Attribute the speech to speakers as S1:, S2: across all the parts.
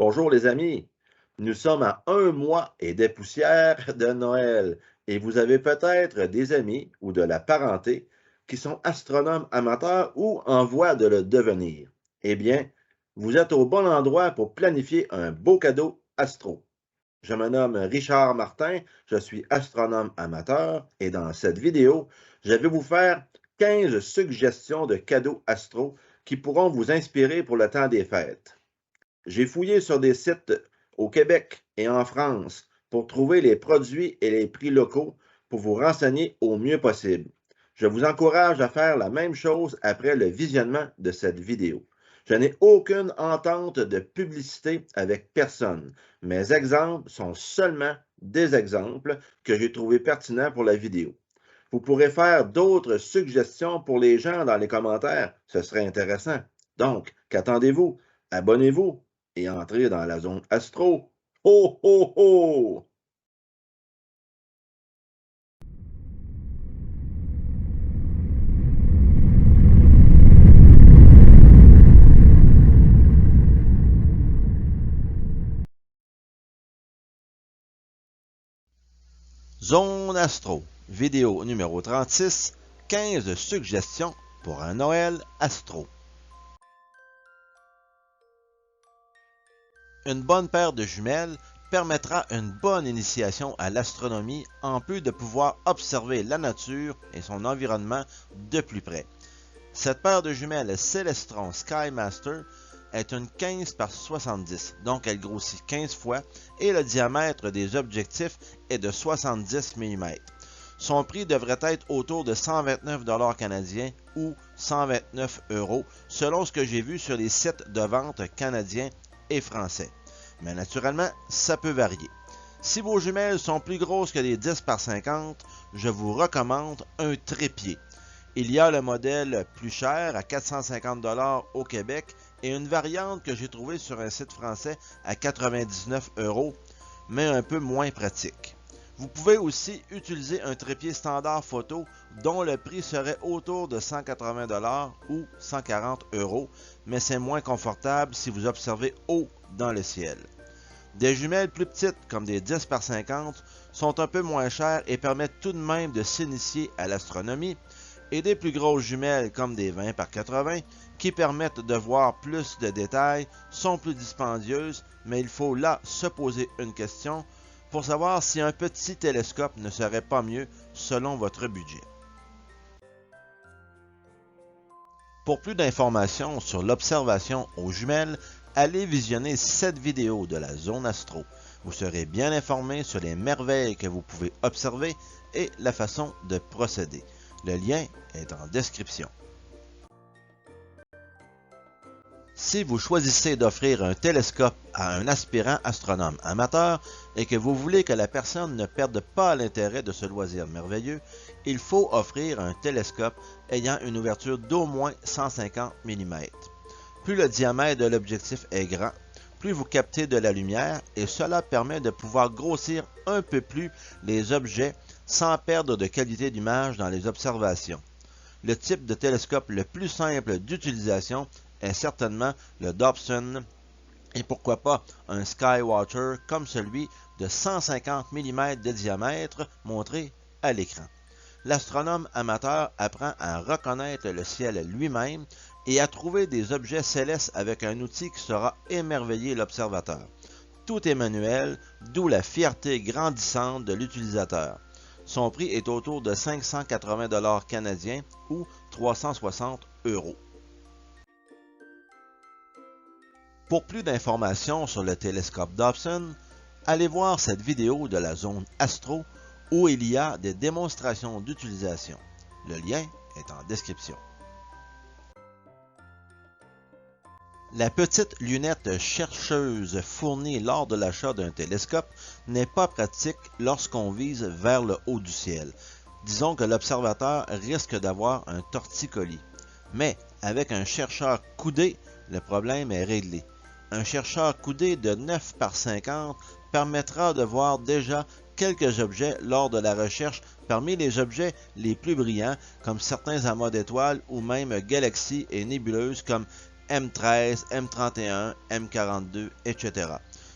S1: Bonjour les amis, nous sommes à un mois et des poussières de Noël et vous avez peut-être des amis ou de la parenté qui sont astronomes amateurs ou en voie de le devenir. Eh bien, vous êtes au bon endroit pour planifier un beau cadeau astro. Je me nomme Richard Martin, je suis astronome amateur et dans cette vidéo, je vais vous faire 15 suggestions de cadeaux astro qui pourront vous inspirer pour le temps des fêtes. J'ai fouillé sur des sites au Québec et en France pour trouver les produits et les prix locaux pour vous renseigner au mieux possible. Je vous encourage à faire la même chose après le visionnement de cette vidéo. Je n'ai aucune entente de publicité avec personne. Mes exemples sont seulement des exemples que j'ai trouvés pertinents pour la vidéo. Vous pourrez faire d'autres suggestions pour les gens dans les commentaires. Ce serait intéressant. Donc, qu'attendez-vous? Abonnez-vous et entrez dans la zone astro. Ho, ho, ho! Zone Astro, vidéo numéro 36, 15 suggestions pour un Noël astro. Une bonne paire de jumelles permettra une bonne initiation à l'astronomie en plus de pouvoir observer la nature et son environnement de plus près. Cette paire de jumelles Celestron Skymaster est une 15 par 70, donc elle grossit 15 fois et le diamètre des objectifs est de 70 mm. Son prix devrait être autour de 129 $ canadiens ou 129 € selon ce que j'ai vu sur les sites de vente canadiens et français. Mais naturellement, ça peut varier. Si vos jumelles sont plus grosses que les 10 par 50, je vous recommande un trépied. Il y a le modèle plus cher à 450 $ au Québec et une variante que j'ai trouvée sur un site français à 99 €, mais un peu moins pratique. Vous pouvez aussi utiliser un trépied standard photo dont le prix serait autour de 180 $ ou 140 €, mais c'est moins confortable si vous observez haut dans le ciel. Des jumelles plus petites comme des 10 par 50 sont un peu moins chères et permettent tout de même de s'initier à l'astronomie, et des plus grosses jumelles comme des 20 par 80 qui permettent de voir plus de détails sont plus dispendieuses, mais il faut là se poser une question pour savoir si un petit télescope ne serait pas mieux selon votre budget. Pour plus d'informations sur l'observation aux jumelles, allez visionner cette vidéo de la Zone Astro. Vous serez bien informé sur les merveilles que vous pouvez observer et la façon de procéder. Le lien est en description. Si vous choisissez d'offrir un télescope à un aspirant astronome amateur et que vous voulez que la personne ne perde pas l'intérêt de ce loisir merveilleux, il faut offrir un télescope ayant une ouverture d'au moins 150 mm. Plus le diamètre de l'objectif est grand, plus vous captez de la lumière et cela permet de pouvoir grossir un peu plus les objets sans perdre de qualité d'image dans les observations. Le type de télescope le plus simple d'utilisation est certainement le Dobson et pourquoi pas un Skywatcher comme celui de 150 mm de diamètre montré à l'écran. L'astronome amateur apprend à reconnaître le ciel lui-même et à trouver des objets célestes avec un outil qui saura émerveiller l'observateur. Tout est manuel, d'où la fierté grandissante de l'utilisateur. Son prix est autour de 580 $ canadiens ou 360 €. Pour plus d'informations sur le télescope Dobson, allez voir cette vidéo de la zone Astro où il y a des démonstrations d'utilisation. Le lien est en description. La petite lunette chercheuse fournie lors de l'achat d'un télescope n'est pas pratique lorsqu'on vise vers le haut du ciel. Disons que l'observateur risque d'avoir un torticolis. Mais avec un chercheur coudé, le problème est réglé. Un chercheur coudé de 9 par 50 permettra de voir déjà quelques objets lors de la recherche parmi les objets les plus brillants comme certains amas d'étoiles ou même galaxies et nébuleuses comme M13, M31, M42, etc.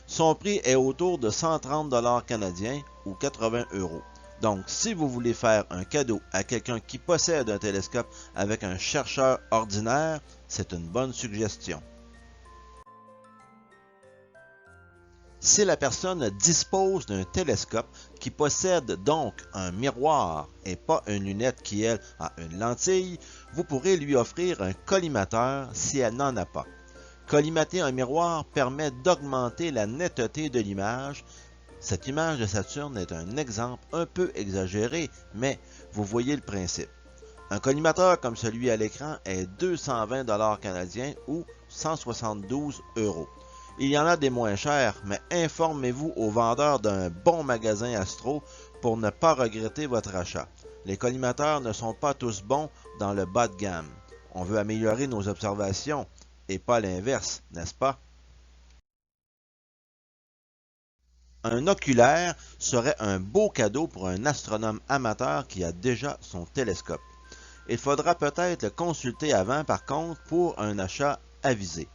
S1: Son prix est autour de 130 $ canadiens ou 80 €. Donc, si vous voulez faire un cadeau à quelqu'un qui possède un télescope avec un chercheur ordinaire, c'est une bonne suggestion. Si la personne dispose d'un télescope qui possède donc un miroir et pas une lunette qui, elle, a une lentille, vous pourrez lui offrir un collimateur si elle n'en a pas. Collimater un miroir permet d'augmenter la netteté de l'image. Cette image de Saturne est un exemple un peu exagéré, mais vous voyez le principe. Un collimateur comme celui à l'écran est 220 $ canadiens ou 172 €. Il y en a des moins chers, mais informez-vous au vendeur d'un bon magasin Astro pour ne pas regretter votre achat. Les collimateurs ne sont pas tous bons dans le bas de gamme. On veut améliorer nos observations et pas l'inverse, n'est-ce pas? Un oculaire serait un beau cadeau pour un astronome amateur qui a déjà son télescope. Il faudra peut-être le consulter avant, par contre, pour un achat avisé.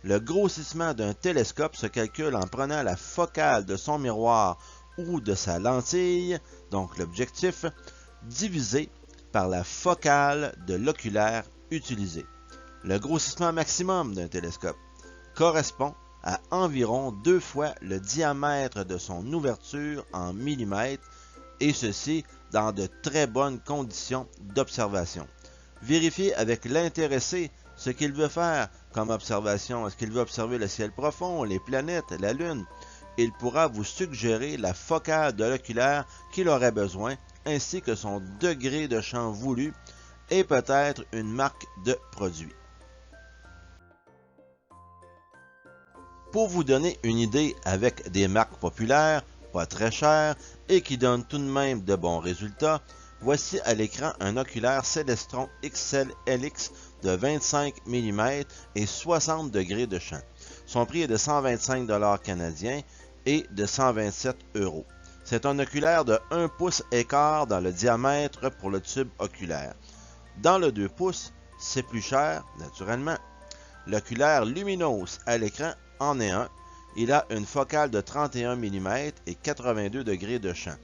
S1: Le grossissement d'un télescope se calcule en prenant la focale de son miroir ou de sa lentille, donc l'objectif, divisé par la focale de l'oculaire utilisé. Le grossissement maximum d'un télescope correspond à environ 2 fois le diamètre de son ouverture en millimètres, et ceci dans de très bonnes conditions d'observation. Vérifiez avec l'intéressé ce qu'il veut faire comme observation. Est-ce qu'il veut observer le ciel profond, les planètes, la Lune? Il pourra vous suggérer la focale de l'oculaire qu'il aurait besoin, ainsi que son degré de champ voulu et peut-être une marque de produit. Pour vous donner une idée avec des marques populaires, pas très chères et qui donnent tout de même de bons résultats, voici à l'écran un oculaire Celestron XL-LX de 25 mm et 60 degrés de champ. Son prix est de 125 $ canadiens et de 127 €. C'est un oculaire de 1 pouce et quart dans le diamètre pour le tube oculaire. Dans le 2 pouces, c'est plus cher, naturellement. L'oculaire Luminos à l'écran en est un. Il a une focale de 31 mm et 82 degrés de champ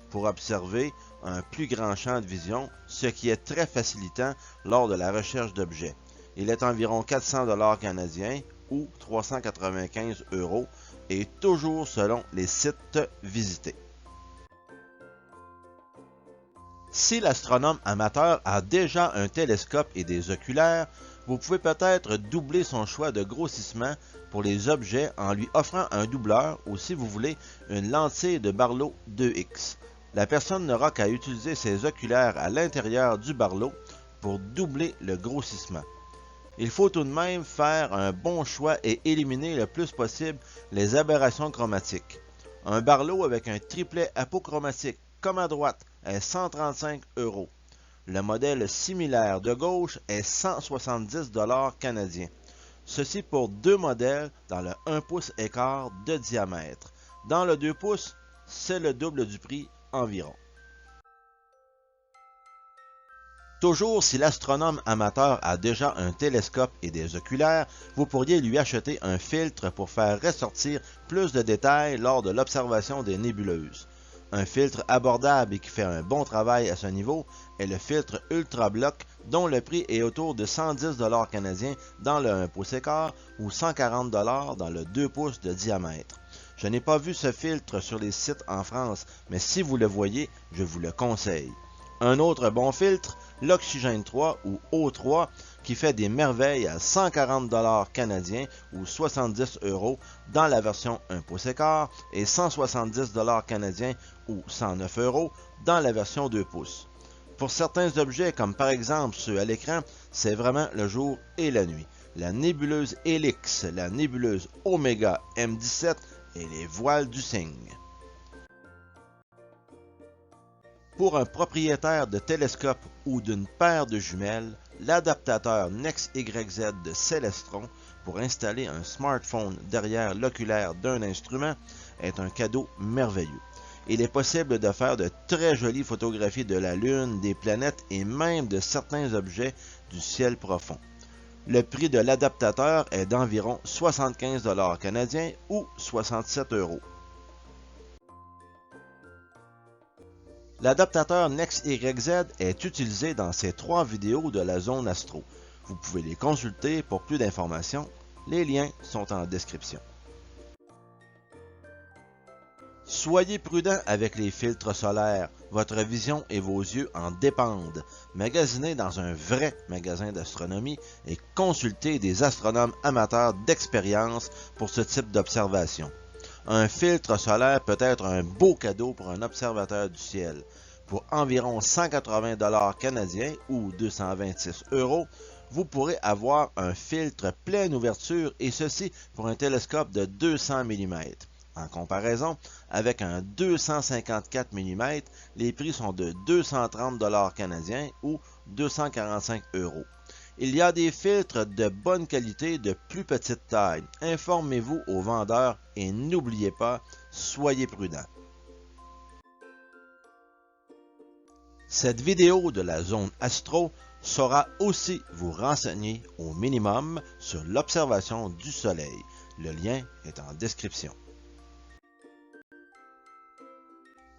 S1: pour observer un plus grand champ de vision, ce qui est très facilitant lors de la recherche d'objets. Il est environ 400 $ canadiens ou 395 € et toujours selon les sites visités. Si l'astronome amateur a déjà un télescope et des oculaires, vous pouvez peut-être doubler son choix de grossissement pour les objets en lui offrant un doubleur ou, si vous voulez, une lentille de Barlow 2X. La personne n'aura qu'à utiliser ses oculaires à l'intérieur du Barlow pour doubler le grossissement. Il faut tout de même faire un bon choix et éliminer le plus possible les aberrations chromatiques. Un Barlow avec un triplet apochromatique comme à droite est 135 €. Le modèle similaire de gauche est 170 $ canadiens. Ceci pour deux modèles dans le 1 pouce et quart de diamètre. Dans le 2 pouces, c'est le double du prix environ. Toujours, si l'astronome amateur a déjà un télescope et des oculaires, vous pourriez lui acheter un filtre pour faire ressortir plus de détails lors de l'observation des nébuleuses. Un filtre abordable et qui fait un bon travail à ce niveau est le filtre Ultra Block, dont le prix est autour de 110 $ canadiens dans le 1 pouce et quart ou 140 $ dans le 2 pouces de diamètre. Je n'ai pas vu ce filtre sur les sites en France, mais si vous le voyez, je vous le conseille. Un autre bon filtre, l'Oxygène 3 ou O3, qui fait des merveilles à 140 $ canadiens ou 70 € dans la version 1 pouce et quart et 170 $ canadiens ou 109 € dans la version 2 pouces. Pour certains objets, comme par exemple ceux à l'écran, c'est vraiment le jour et la nuit. La nébuleuse Helix, la nébuleuse Oméga M17 et les voiles du Cygne. Pour un propriétaire de télescope ou d'une paire de jumelles, l'adaptateur NEXYZ de Celestron pour installer un smartphone derrière l'oculaire d'un instrument est un cadeau merveilleux. Il est possible de faire de très jolies photographies de la Lune, des planètes et même de certains objets du ciel profond. Le prix de l'adaptateur est d'environ 75 $ canadiens ou 67 €. L'adaptateur NexYZ est utilisé dans ces 3 vidéos de la zone astro. Vous pouvez les consulter pour plus d'informations. Les liens sont en description. Soyez prudent avec les filtres solaires. Votre vision et vos yeux en dépendent. Magasinez dans un vrai magasin d'astronomie et consultez des astronomes amateurs d'expérience pour ce type d'observation. Un filtre solaire peut être un beau cadeau pour un observateur du ciel. Pour environ 180 $ canadiens ou 226 €, vous pourrez avoir un filtre pleine ouverture et ceci pour un télescope de 200 mm. En comparaison, avec un 254 mm, les prix sont de 230 $ canadiens ou 245 €. Il y a des filtres de bonne qualité de plus petite taille. Informez-vous aux vendeurs et n'oubliez pas, soyez prudents. Cette vidéo de la zone astro saura aussi vous renseigner au minimum sur l'observation du Soleil. Le lien est en description.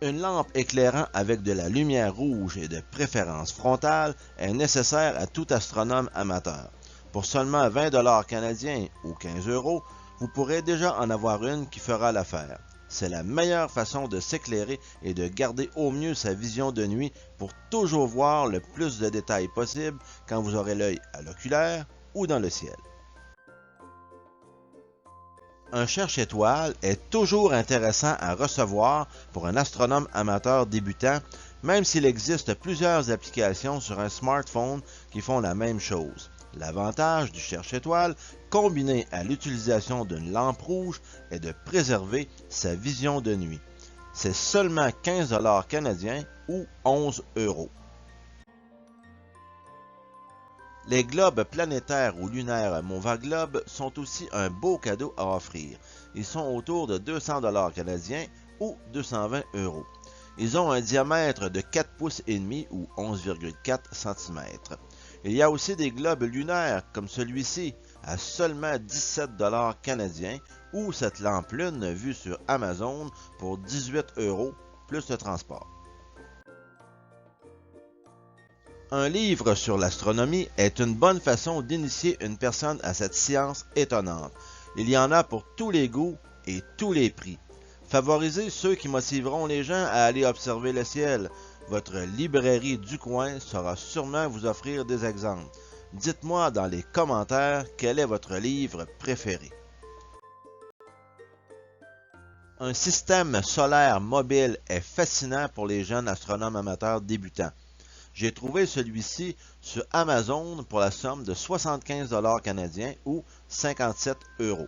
S1: Une lampe éclairant avec de la lumière rouge et de préférence frontale est nécessaire à tout astronome amateur. Pour seulement 20 $ canadiens ou 15 €, vous pourrez déjà en avoir une qui fera l'affaire. C'est la meilleure façon de s'éclairer et de garder au mieux sa vision de nuit pour toujours voir le plus de détails possible quand vous aurez l'œil à l'oculaire ou dans le ciel. Un cherche-étoiles est toujours intéressant à recevoir pour un astronome amateur débutant, même s'il existe plusieurs applications sur un smartphone qui font la même chose. L'avantage du cherche-étoiles, combiné à l'utilisation d'une lampe rouge, est de préserver sa vision de nuit. C'est seulement 15 $ canadiens ou 11 €. Les globes planétaires ou lunaires Movaglobe sont aussi un beau cadeau à offrir. Ils sont autour de 200 $ canadiens ou 220 €. Ils ont un diamètre de 4 pouces et demi ou 11,4 cm. Il y a aussi des globes lunaires comme celui-ci à seulement 17 $ canadiens ou cette lampe lune vue sur Amazon pour 18 € plus le transport. Un livre sur l'astronomie est une bonne façon d'initier une personne à cette science étonnante. Il y en a pour tous les goûts et tous les prix. Favorisez ceux qui motiveront les gens à aller observer le ciel. Votre librairie du coin saura sûrement vous offrir des exemples. Dites-moi dans les commentaires quel est votre livre préféré. Un système solaire mobile est fascinant pour les jeunes astronomes amateurs débutants. J'ai trouvé celui-ci sur Amazon pour la somme de 75 $ canadiens ou 57 €.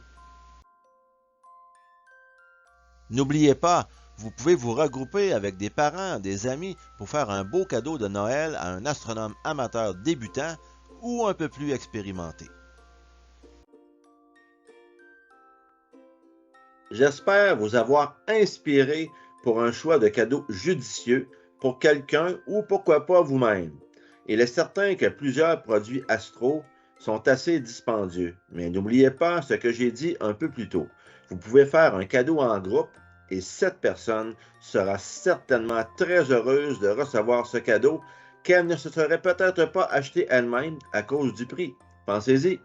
S1: N'oubliez pas, vous pouvez vous regrouper avec des parents, des amis pour faire un beau cadeau de Noël à un astronome amateur débutant ou un peu plus expérimenté. J'espère vous avoir inspiré pour un choix de cadeau judicieux pour quelqu'un ou pourquoi pas vous-même. Il est certain que plusieurs produits astro sont assez dispendieux, mais n'oubliez pas ce que j'ai dit un peu plus tôt. Vous pouvez faire un cadeau en groupe et cette personne sera certainement très heureuse de recevoir ce cadeau qu'elle ne se serait peut-être pas acheté elle-même à cause du prix. Pensez-y.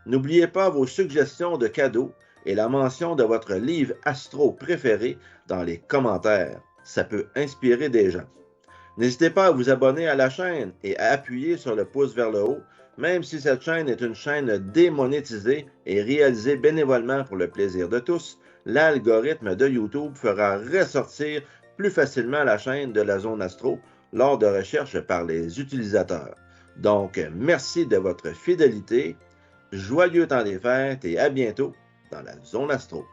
S1: N'oubliez pas vos suggestions de cadeaux et la mention de votre livre astro préféré dans les commentaires. Ça peut inspirer des gens. N'hésitez pas à vous abonner à la chaîne et à appuyer sur le pouce vers le haut, même si cette chaîne est une chaîne démonétisée et réalisée bénévolement pour le plaisir de tous, l'algorithme de YouTube fera ressortir plus facilement la chaîne de la zone astro lors de recherches par les utilisateurs. Donc, merci de votre fidélité, joyeux temps des fêtes et à bientôt dans la zone astro.